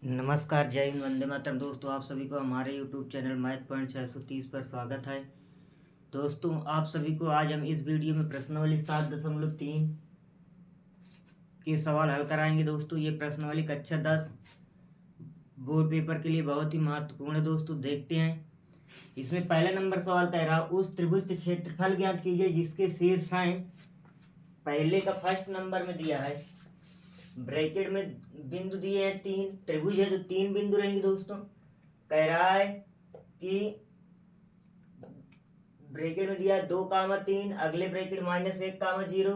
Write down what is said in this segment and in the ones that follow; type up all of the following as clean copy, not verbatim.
नमस्कार, जय हिंद, वंदे मातरम। दोस्तों, आप सभी को हमारे YouTube चैनल मैथ पॉइंट 630 पर स्वागत है। दोस्तों, आप सभी को आज हम इस वीडियो में प्रश्नावली 7.3 के सवाल हल कराएंगे। दोस्तों, ये प्रश्नावली कक्षा 10 बोर्ड पेपर के लिए बहुत ही महत्वपूर्ण है। दोस्तों, देखते हैं। इसमें पहला नंबर सवाल कह रहा, उस त्रिभुज के क्षेत्रफल ज्ञात कीजिए जिसके शीर्षाएं पहले का फर्स्ट नंबर में दिया है। ब्रैकेट में बिंदु दिए हैं 3, त्रिभुज है तो 3 बिंदु रहेंगे। दोस्तों, कह रहा है कि ब्रैकेट में दिया 2, 3, अगले ब्रैकेट -1, 0,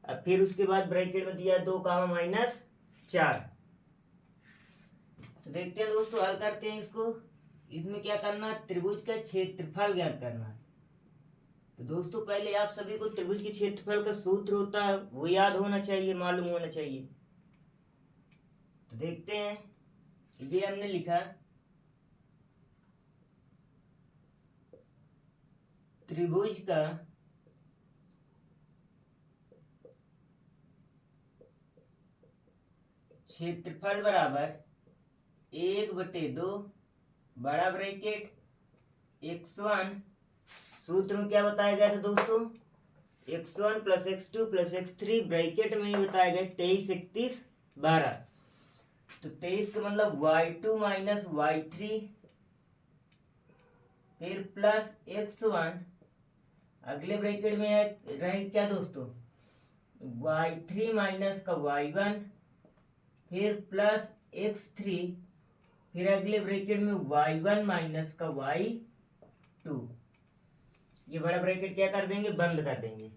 अब फिर उसके बाद ब्रैकेट में दिया 2, -4। तो देखते हैं दोस्तों, हल करते हैं इसको। इसमें क्या करना है, त्रिभुज का क्षेत्रफल ज्ञात करना है। तो दोस्तों, पहले आप सभी को त्रिभुज के क्षेत्रफल का सूत्र होता है वो याद होना चाहिए, मालूम होना चाहिए। तो देखते हैं, ये हमने लिखा त्रिभुज का क्षेत्रफल बराबर 1/2 बड़ा ब्रैकेट x1। सूत्र में क्या बताया गया था दोस्तों, x1 + x2 + x3 ब्रैकेट में ही बताया गया 23, 31, 12। तो 23 का मतलब y2 - y3 फिर प्लस x1, अगले ब्रैकेट में रहे क्या दोस्तों, y3 - का y1 फिर प्लस x3, फिर अगले ब्रैकेट में y1 - का y2। ये बड़ा ब्रैकेट क्या कर देंगे, बंद कर देंगे।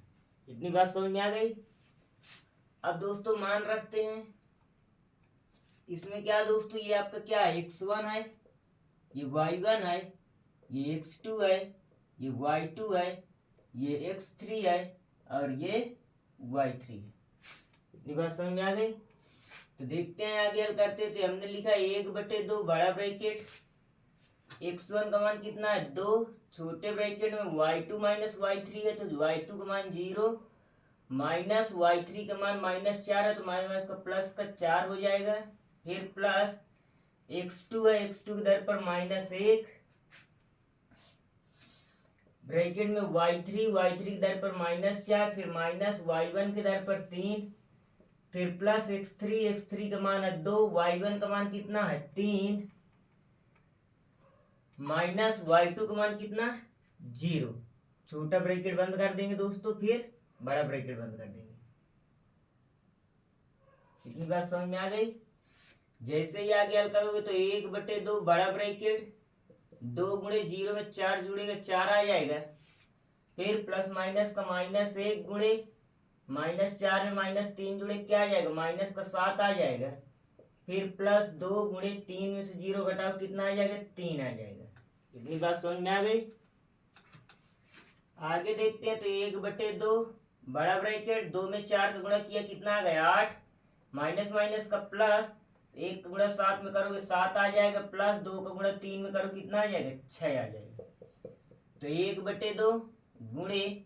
इतनी बात समझ में आ गई। अब दोस्तों मान रखते हैं इसमें क्या दोस्तों, ये आपका क्या है, x1 है, ये y1 है, ये x2 है, ये y2 है, ये x3 है और ये y3 है। इतनी बात समझ में आ गई। तो देखते हैं आगे हल करते थे। हमने लिखा 1/2 बड़ा ब्रैकेट, x1 का मान कितना है 2, छोटे ब्रैकेट में y2 - y3 है तो y2 का मान 0, माइनस y3 का मान -4 है तो माइनस का प्लस का 4 हो जाएगा। फिर प्लस x2 है, x2 की दर पर -1, ब्रैकेट में y3 की दर पर -4, फिर माइनस y1 की दर पर 3, फिर प्लस x3 का मान है 2, y1 का मान कितना है 3, माइनस y2 का मान कितना 0। छोटा ब्रैकेट बंद कर देंगे दोस्तों, फिर बड़ा ब्रैकेट बंद कर देंगे। इतनी बात समझ में आ गई। जैसे ही आगे हल करोगे तो 1/2 बड़ा ब्रैकेट, 2 × 0 में 4 जुड़ेगा 4 आ जाएगा। फिर प्लस माइनस का -1 गुणे -4 में -3 जुड़े क्या आ जाएगा, माइनस का 7 आ जाएगा। फिर प्लस 2 × 3 में से 0 घटाओ कितना आ जाएगा, 3 आ जाएगा। इतनी बात समझ में आ गई। आगे देखते हैं तो 1/2 बड़ा ब्रैकेट, 2 में 4 का गुणा किया कितना आ गया 8, माइनस माइनस का प्लस, 1 का गुणा 7 में करोगे 7 आ जाएगा, प्लस 2 का गुणा 3 में करो कितना आ जाएगा 6 आ जाएगा। तो 1/2 गुणे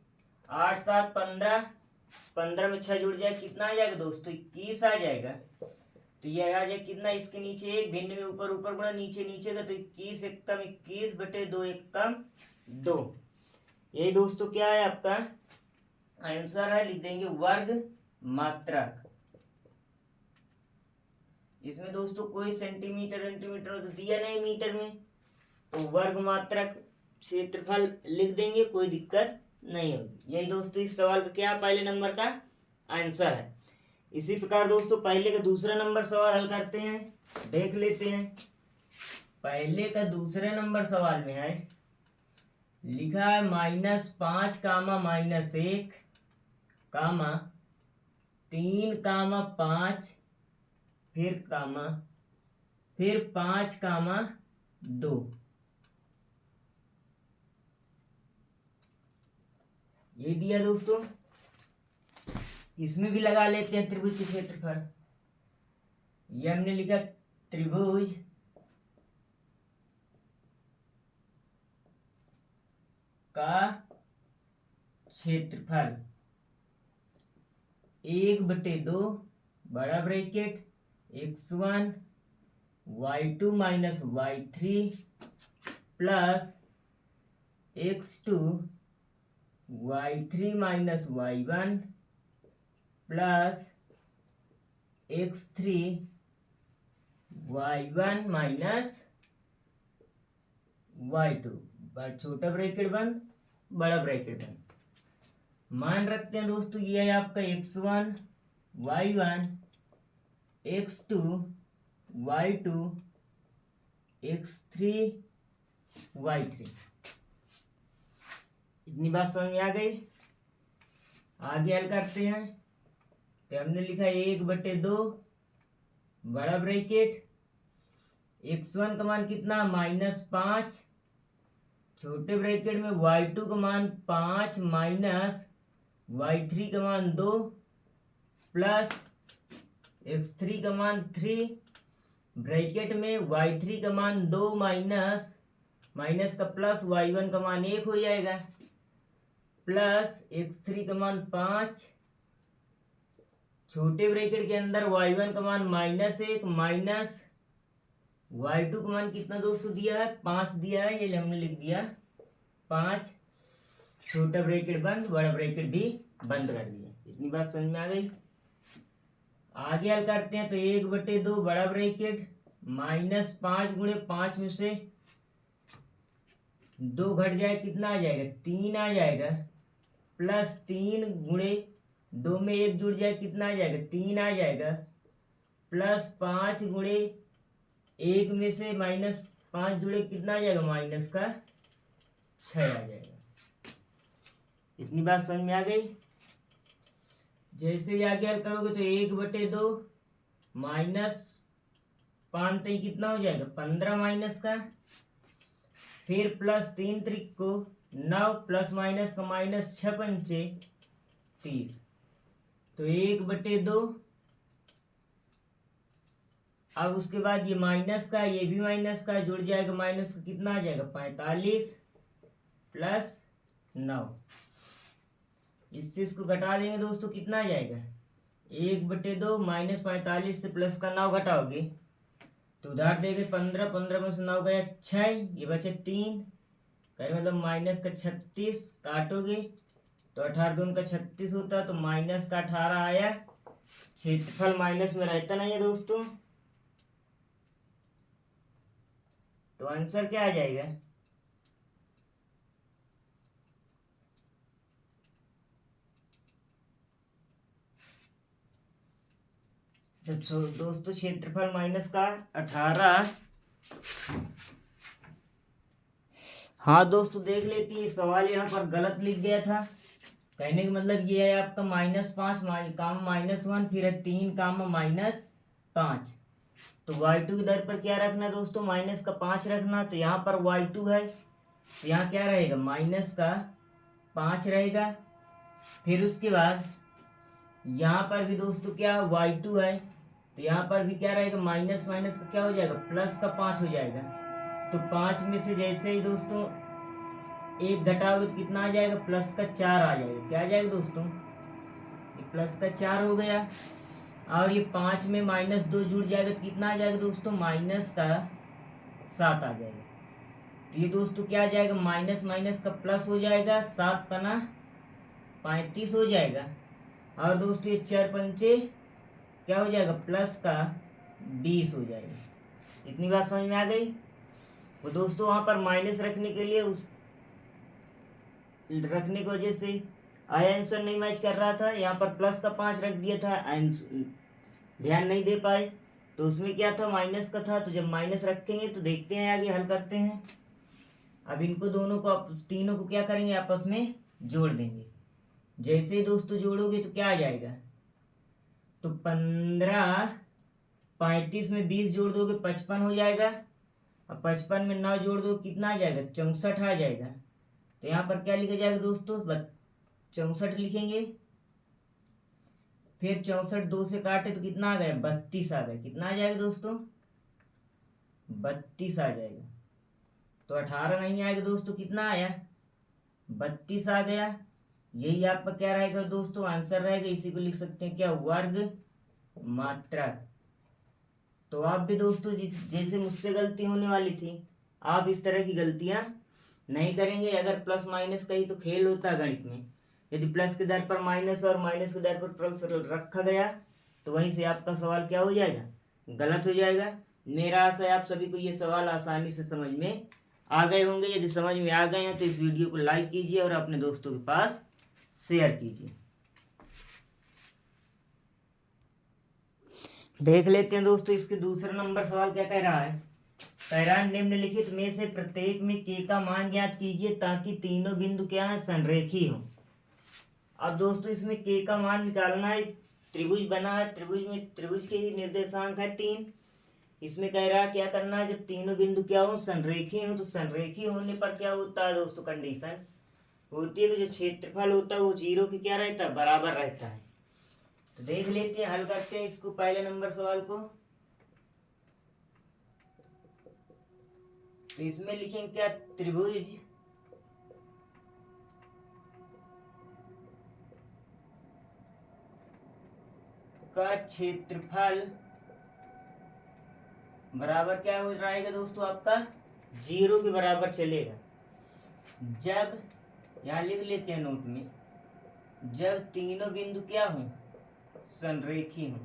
8, 7, 15, 15 में 6 जुड़ जाए कितना आ जाएगा दोस्तों 21 आ जाएगा। तो यह आ जाए कितना, इसके नीचे एक, भिन्न में ऊपर ऊपर गुणा नीचे नीचे का, तो 21 × 1 = 21/2 1 = 2। यही दोस्तों क्या है आपका आंसर है, लिख देंगे वर्ग मात्रक। इसमें दोस्तों कोई सेंटीमीटर तो दिया नहीं मीटर में, तो वर्ग मात्रक क्षेत्रफल लिख देंगे, कोई दिक्कत नहीं होगी। यही दोस्तों इस सवाल का क्या पहले नंबर का आंसर है। इसी प्रकार दोस्तों पहले का दूसरा नंबर सवाल हल करते हैं, देख लेते हैं। पहले का दूसरे नंबर सवाल में है लिखा है -5, -1, 3, 5, फिर 5, 2। ये दिया दोस्तों। इसमें भी लगा लेते हैं त्रिभुज के क्षेत्रफल। ये हमने लिखा त्रिभुज का क्षेत्रफल 1/2 बड़ा bracket x1 y2 minus y3 plus x2 y3 minus y1 plus x3 y1 minus y2, छोटा ब्रैकेट बंद बड़ा ब्रैकेट बंद। मान रखते हैं दोस्तों ये है आपका x1 y1 x2 y2 x3 y3। इतनी बात समझ में आ गई। आगे हल करते हैं। तो हमने लिखा 1/2 बड़ा ब्रैकेट, x1 का मान कितना -5, छोटे ब्रैकेट में y2 का मान 5 माइनस y3 का मान 2 प्लस x3 का मान 3, ब्रैकेट में y3 का मान 2 माइनस का प्लस y1 का मान 1 हो जाएगा, प्लस x3 का मान 5, छोटे ब्रैकेट के अंदर y1 का मान -1 माइनस y2 का मान कितना दोस्तों दिया है 5 दिया है, ये हमने लिख दिया 5, छोटा ब्रैकेट बंद बड़ा ब्रैकेट भी बंद कर दिया। इतनी बात समझ में आ गई। आगे हल करते हैं। तो 1/2 बड़ा ब्रैकेट -5 गुणे 5 में से 2 घट जाए कितना आ जाएगा 3 आ जाएगा, प्लस 3 गुणे 2 में 1 जुड़ जाए कितना आ जाएगा 3 आ जाएगा, प्लस 5 गुणे 1 में से -5 जुड़े कितना आ जाएगा -6 आ जाएगा। इतनी बात समझ में आ गई। जैसे ही आगे हल करोगे तो 1/2 -5 कितना हो जाएगा 15 माइनस का, फिर प्लस 3 त्रिक को 9 प्लस माइनस का -6 पंचे 30। तो 1/2, अब उसके बाद ये माइनस का ये भी माइनस का जुड़ जाएगा, माइनस का कितना आ जाएगा 45 प्लस 9। इससे इसको घटा देंगे दोस्तों कितना आ जाएगा 1/2 -45 से प्लस का 9 घटाओगे तो उधार देंगे 15 में से 9 गया 6, ये बचे 3 कहीं मतलब माइनस का 36 काटोगे तो 18 दूनी का 36 होता, तो माइनस का 18 आया। क्षेत्रफल माइनस में रहता नहीं है दोस्तों, तो आंसर क्या आ जाएगा जब दोस्तों क्षेत्रफल माइनस का 18। हाँ दोस्तों देख लेती है, सवाल यहाँ पर गलत लिख गया था। कहने का मतलब ये है आपका -5 काम -1 फिर है 3 काम -5। तो y2 की दर पर क्या रखना है दोस्तों माइनस का 5 रखना। तो यहाँ पर y2 है तो यहाँ क्या रहेगा -5 रहेगा। फिर उसके बाद यहाँ पर भी दोस्तों क्या y2 है तो यहाँ पर भी क्या रहेगा माइनस का क्या हो जाएगा प्लस का 5 हो जाएगा। तो 5 में से जैसे ही दोस्तों 1 घटाओगे तो कितना आ जाएगा प्लस का 4 आ जाएगा। क्या आ जाएगा दोस्तों ये प्लस का 4 हो गया। और ये 5 में -2 जुड़ जाएगा तो कितना आ जाएगा दोस्तों माइनस का 7 आ जाएगा। तो ये दोस्तों क्या आ जाएगा माइनस का प्लस हो जाएगा, 7 पना 35 हो जाएगा। और दोस्तों ये 4 पंचे क्या हो जाएगा प्लस का 20 हो जाएगा। इतनी बात समझ में आ गई। वो दोस्तों वहाँ पर माइनस रखने के लिए उस रखने की वजह से आया आंसर नहीं मैच कर रहा था, यहाँ पर प्लस का 5 रख दिया था, ध्यान नहीं दे पाए तो उसमें क्या था माइनस का था। तो जब माइनस रखेंगे तो देखते हैं आगे हल करते हैं। अब इनको दोनों को तीनों को क्या करेंगे आपस में जोड़ देंगे। जैसे ही दोस्तों जोड़ोगे तो क्या आ जाएगा तो 15 35 में 20 जोड़ दोगे 55 हो जाएगा। अब 55 में 9 जोड़ दो कितना आ जाएगा 64 आ जाएगा। तो यहाँ पर क्या लिखा जाएगा दोस्तों 64 लिखेंगे। फिर 64 2 से काटे तो कितना आ गया 32 आ गया। कितना आ जाएगा दोस्तों 32 आ जाएगा। तो 18 नहीं आएगा दोस्तों, कितना आया 32 आ गया। यही आपका क्या रहेगा दोस्तों आंसर रहेगा। इसी को लिख सकते हैं क्या वर्ग मात्रक। तो आप भी दोस्तों जैसे मुझसे गलती होने वाली थी, आप इस तरह की गलतियां नहीं करेंगे। अगर प्लस माइनस कही तो खेल होता है गणित में, यदि प्लस के दर पर माइनस और माइनस के दर पर प्लस रखा गया तो वहीं से आपका सवाल क्या हो जाएगा, गलत हो जाएगा। मेरा आशा है आप सभी को ये सवाल आसानी से समझ में आ गए होंगे। यदि समझ में आ गए हैं तो इस वीडियो को लाइक कीजिए और अपने दोस्तों के पास शेयर कीजिए। देख लेते हैं दोस्तों इसके दूसरा नंबर सवाल क्या कह रहा है। कह रहा है निम्नलिखित में से प्रत्येक में के का मान ज्ञात कीजिए ताकि तीनों बिंदु क्या है, संरेखी हो। अब दोस्तों इसमें के का मान निकालना है। त्रिभुज बना है, त्रिभुज में त्रिभुज के ही निर्देशांक है 3। इसमें कह रहा है क्या करना है, जब तीनों बिंदु क्या हो, संरेखी हो। तो संरेखी होने पर क्या होता है दोस्तों, कंडीशन होती है कि जो क्षेत्रफल होता है वो 0 के क्या रहता है, बराबर रहता है। तो देख लेते हैं, हल करते हैं इसको, पहले नंबर सवाल को। तो इसमें लिखेंगे क्या, त्रिभुज का क्षेत्रफल बराबर क्या हो जाएगा दोस्तों, आपका 0 के बराबर चलेगा। जब, यहां लिख लेते हैं नोट में, जब तीनों बिंदु क्या हो, संरेखी हो।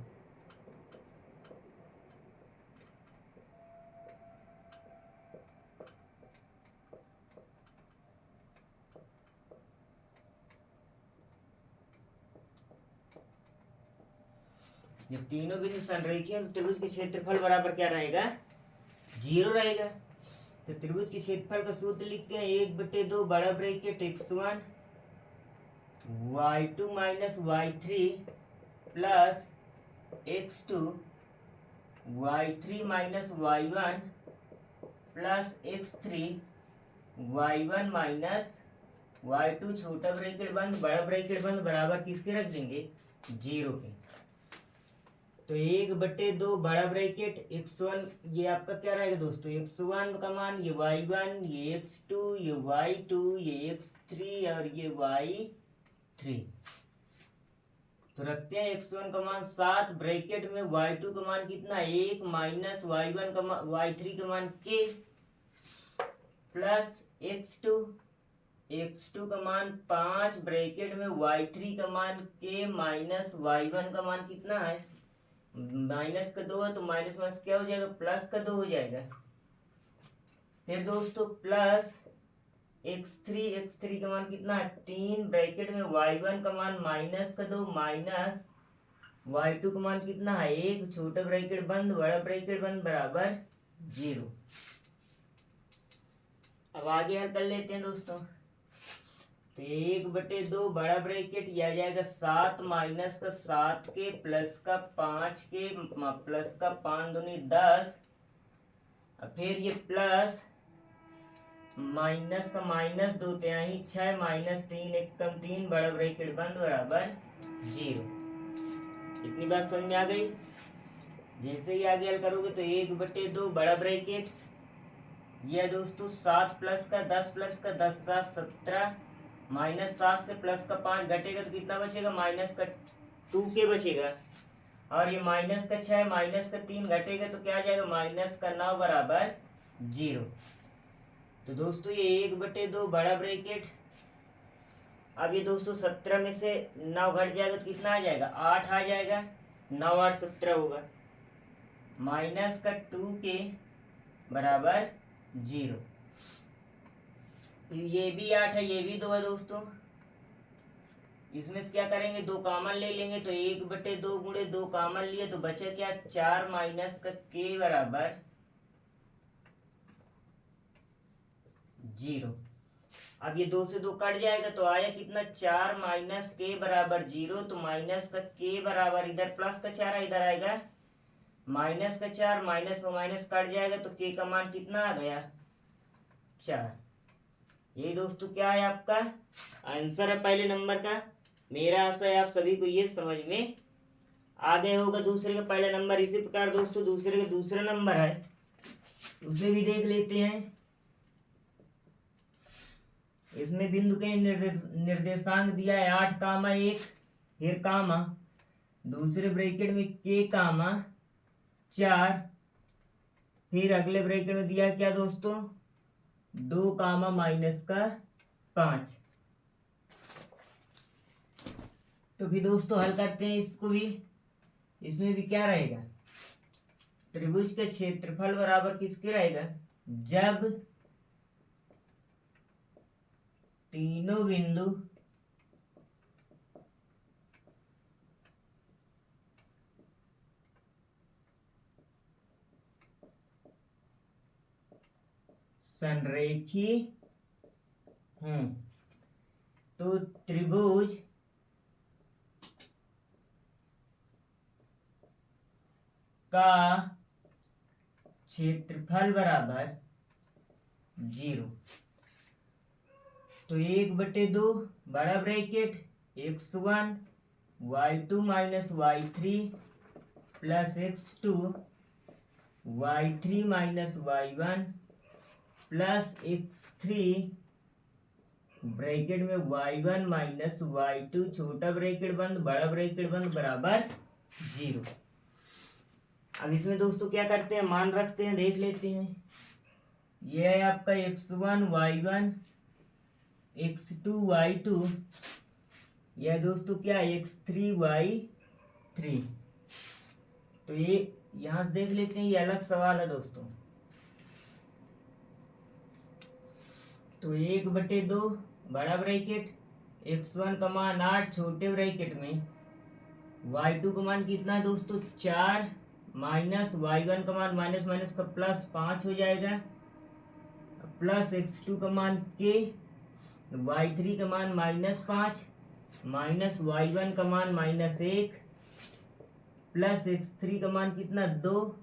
जब तीनों बिंदु संरेखी हो तो त्रिभुज के क्षेत्रफल बराबर क्या रहेगा, 0 रहेगा। तो त्रिभुज के क्षेत्रफल का सूत्र लिखते हैं 1/2 बड़ा bracket x1 y2 minus y3 plus x2 y3 minus y1 plus x3 y1 minus y2 छोटा ब्रैकेट बंद बड़ा ब्रैकेट बंद बराबर किसके रख देंगे, 0 के। तो 1/2 बड़ा ब्रैकेट x1, ये आपका क्या रहेगा दोस्तों, x1 का मान, ये y1, ये x2, ये y2, ये x3 और ये y3। तो रखते हैं x1 का मान 7, ब्रैकेट में y2 का मान कितना, 1 माइनस y1 का मान, y3 का मान k प्लस x2 का मान 5, ब्रैकेट में y3 का मान k माइनस y1 का मान कितना है, माइनस का 2 है तो माइनस माइनस क्या हो जाएगा, प्लस का 2 हो जाएगा। फिर दोस्तों प्लस x3 का मान कितना है, 3, ब्रैकेट में y1 का मान माइनस का 2 माइनस y2 का मान कितना है, 1, छोटा ब्रैकेट बंद बड़ा ब्रैकेट बंद बराबर 0। अब आगे हल कर लेते हैं दोस्तों। तो 1/2 बड़ा ब्रैकेट, यह आ जाएगा 7 माइनस का 7 के प्लस का 5 के प्लस का 5 दूनी 10। फिर ये प्लस माइनस का माइनस 2 तिहाई 6 माइनस 3 1 कम 3 बड़ा ब्रैकेट बंद बराबर 0। इतनी बात समझ में आ गई। जैसे ही आगे हल करोगे तो 1/2 बड़ा ब्रैकेट, यह दोस्तों 7 प्लस का 10 प्लस का 10 7 17 माइनस 7 से प्लस का 5 घटेगा तो कितना बचेगा, माइनस का 2k बचेगा। और ये माइनस का 6 माइनस का 3 घटेगा तो क्या आ जाएगा, माइनस का 9 बराबर 0। तो दोस्तों ये 1/2 बड़ा ब्रैकेट, अब ये दोस्तों 17 में से 9 घट जाएगा तो कितना आ जाएगा, 8 आ जाएगा। 9 8 17 होगा, माइनस का 2k बराबर 0। ये भी 8 है, ये भी 2 है दोस्तों। इसमें से क्या करेंगे, 2 कॉमन ले लेंगे तो 1/2 गुणे 2 कॉमन लिए तो बचा क्या, 4 माइनस का k बराबर 0। अब ये 2 से 2 कट जाएगा तो आया कितना, 4 माइनस k बराबर 0। तो माइनस का k बराबर, इधर प्लस का 4 है, इधर आएगा माइनस का 4, माइनस में माइनस कट जाएगा तो k का मान कितना आ गया, 4। यही दोस्तों क्या है, आपका आंसर है पहले नंबर का। मेरा आशा है आप सभी को ये समझ में आ गए होगा। दूसरे का पहला नंबर इसी प्रकार दोस्तों दूसरे का दूसरा नंबर है, उसे भी देख लेते हैं। इसमें बिंदु के निर्देशांक दिया है 8, 1, फिर कामा दूसरे ब्रैकेट में k, 4 फिर अगले ब्रैकेट में दिया क्या दोस्तों, 2 कामा माइनस का 5। तो फिर दोस्तों हल करते हैं इसको भी। इसमें भी क्या रहेगा, त्रिभुज का क्षेत्रफल बराबर किसके रहेगा, जब तीनों बिंदु संरेखी हों। तो त्रिभुज का क्षेत्रफल बराबर 0। तो 1/2 बड़ा bracket x1 y2 minus y3 plus x2 y3 minus y1 plus x3 bracket में y1 माइनस y2 छोटा ब्रैकेट बंद बड़ा ब्रैकेट बंद बराबर 0। अब इसमें दोस्तों क्या करते हैं, मान रखते हैं, देख लेते हैं। ये है आपका x1 y1 x2 y2, यह दोस्तों क्या x3 y3। तो ये यहां से देख लेते हैं, ये अलग सवाल है दोस्तों। तो 1/2 बड़ा ब्रैकेट x1 का मान 8 छोटे ब्रैकेट में y2 का मान कितना है दोस्तों 4 माइनस y1 का मान माइनस माइनस का प्लस 5 हो जाएगा, प्लस x2 का मान k, y3 का मान -5 माइनस y1 का मान -1 प्लस x3 का मान कितना 2,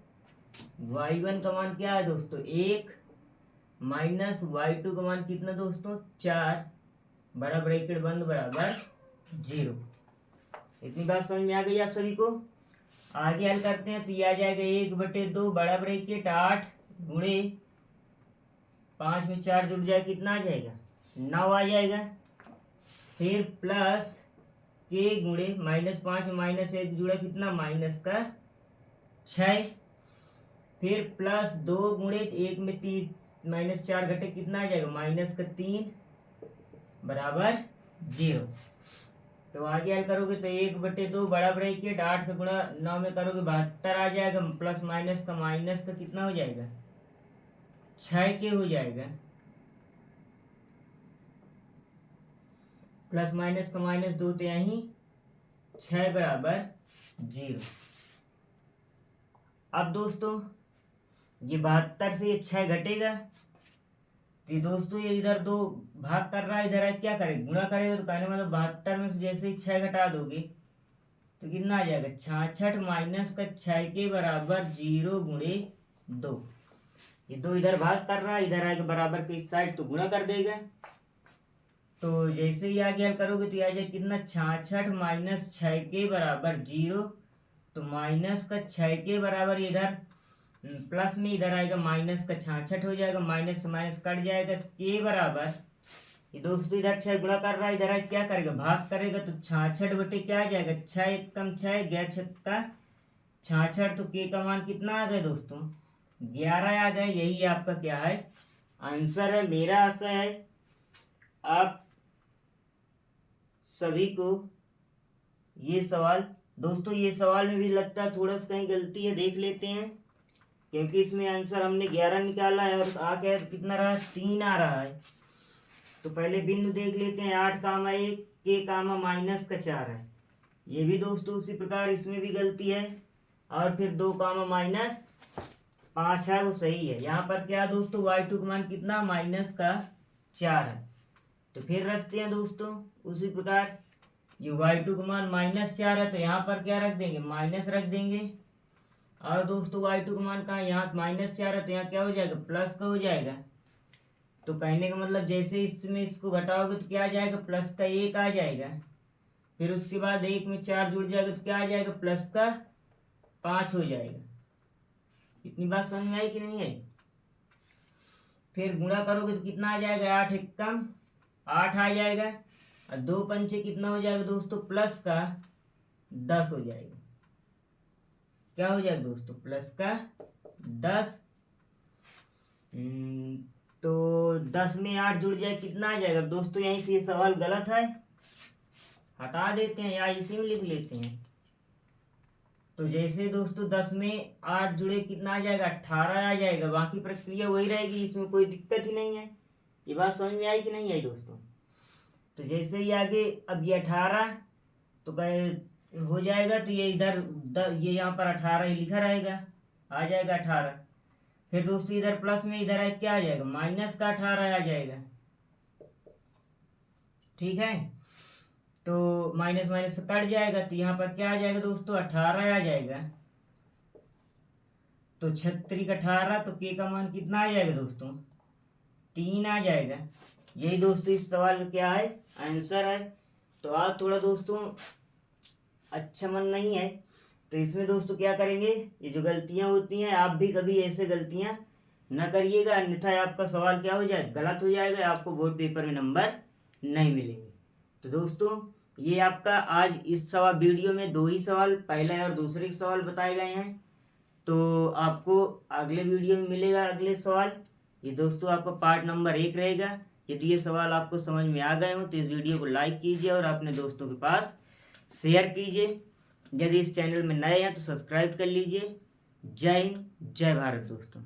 y1 का मान क्या है दोस्तों 1 माइनस y2 का मान कितना दोस्तों 4 बड़ा ब्रैकेट बंद बराबर 0। इतनी बात समझ में आ गई आप सभी को। आगे हल करते हैं। तो ये आ जाएगा 1/2 बड़ा ब्रैकेट 8 गुणे 5 में 4 जुड़ जाए कितना आ जाएगा 9 आ जाएगा। फिर प्लस के गुणे -5 में -1 जुड़ा कितना -6। फिर प्लस 2 गुणे 1 में 3 -4 घटे कितना आ जाएगा -3 बराबर 0। तो आगे हल करोगे तो 1/2 बड़ा ब्रैकेट 8 का गुणा 9 में करोगे 72 आ जाएगा, प्लस माइनस का कितना हो जाएगा 6 के हो जाएगा, प्लस माइनस का -2 तो यहीं 6 बराबर 0। अब दोस्तों ये 72 से ये 6 घटेगा, तो दोस्तों ये इधर 2 भाग कर रहा है, इधर क्या करेगा गुणा करेगा। तो कहने मतलब 72 में से जैसे ही 6 घटा दोगे तो कितना आ जाएगा 66 माइनस का 6 के बराबर 0 गुणे 2। ये 2 इधर भाग कर रहा है, इधर आएगा बराबर के इस साइड तो गुणा कर देगा। तो जैसे ही आगे हल करोगे तो ये आ जाएगा कितना 66 माइनस 6 के बराबर 0। तो माइनस का 6 के बराबर इधर प्लस में इधर आएगा माइनस का 66 हो जाएगा, माइनस से माइनस कट जाएगा के बराबर ये दोस्तों इधर 6 गुणा कर रहा है, इधर क्या करेगा भाग करेगा। तो 66 बटे क्या आ जाएगा 6 1 कम 6 11 छक्का 66। तो के का मान कितना आ गया दोस्तों 11 आ गया। यही आपका क्या है आंसर है। मेरा आशा है आप सभी को ये सवाल दोस्तों, ये सवाल में भी लगता है थोड़ा सा कहीं गलती है, देख लेते हैं। क्योंकि इसमें आंसर हमने 11 निकाला है और आ गया कितना रहा 3 आ रहा है। तो पहले बिंदु देख लेते हैं 8 कामा 1 के कामा माइनस का 4 है। ये भी दोस्तों उसी प्रकार इसमें भी गलती है। और फिर 2 कामा माइनस 5 है वो सही है। यहाँ पर क्या दोस्तों y2 का मान कितना माइनस का 4 है। तो फिर रखते हैं दोस्तों उसी प्रकार ये y2 का मान -4 है, तो यहाँ पर क्या रख देंगे माइनस रख देंगे। और दोस्तों y2 का मान कहाँ यहाँ -4 है, तो यहाँ क्या हो जाएगा प्लस का हो जाएगा। तो कहने का मतलब जैसे इसमें इसको घटाओगे तो क्या आ जाएगा प्लस का 1 आ जाएगा। फिर उसके बाद 1 में 4 जुड़ जाएगा तो क्या आ जाएगा प्लस का 5 हो जाएगा। इतनी बात समझ में आई कि नहीं आई। फिर गुणा करोगे तो कितना आ जाएगा 8 एकम 8 आ जाएगा, और 2 पंचे कितना हो जाएगा दोस्तों प्लस का 10 हो जाएगा। क्या हो जाएगा दोस्तों प्लस का 10। तो 10 में 8 जुड़ जाए कितना आ जाएगा दोस्तों? यहीं से ये सवाल गलत है, हटा देते हैं या इसी में लिख लेते हैं। तो जैसे दोस्तों 10 में 8 जुड़े कितना आ जाएगा? 18 आ जाएगा। बाकी प्रक्रिया वही रहेगी, इसमें कोई दिक्कत ही नहीं है। ये बात समझ में आई कि नहीं आई दोस्तों? तो जैसे ही आगे अब ये 18 तो हो जाएगा, तो ये इधर ये यहाँ पर 18 ही लिखा रहेगा, आ जाएगा 18। फिर दोस्तों इधर प्लस में इधर क्या आ जाएगा? माइनस का 18 आ जाएगा। ठीक है, तो माइनस माइनस से कट जाएगा, तो यहाँ पर क्या आ जाएगा दोस्तों? 18 आ जाएगा। तो 36 का 18, तो के का मान कितना आ जाएगा दोस्तों? 3 आ जाएगा। यही दोस्तों इस सवाल का क्या है? आंसर है। तो आज थोड़ा दोस्तों अच्छा मन नहीं है, तो इसमें दोस्तों क्या करेंगे, ये जो गलतियां होती हैं आप भी कभी ऐसे गलतियां न करिएगा, अन्यथा आपका सवाल क्या हो जाएगा? गलत हो जाएगा, आपको बोर्ड पेपर में नंबर नहीं मिलेंगे। तो दोस्तों ये आपका आज इस सवाल वीडियो में 2 ही सवाल, पहला और दूसरे के सवाल बताए गए हैं। तो आपको अगले वीडियो में मिलेगा अगले सवाल। ये दोस्तों आपका पार्ट नंबर 1 रहेगा। यदि ये सवाल आपको समझ में आ गए हो तो इस वीडियो को लाइक कीजिए और अपने दोस्तों के पास शेयर कीजिए। यदि इस चैनल में नए हैं तो सब्सक्राइब कर लीजिए। जय हिंद, जय भारत दोस्तों।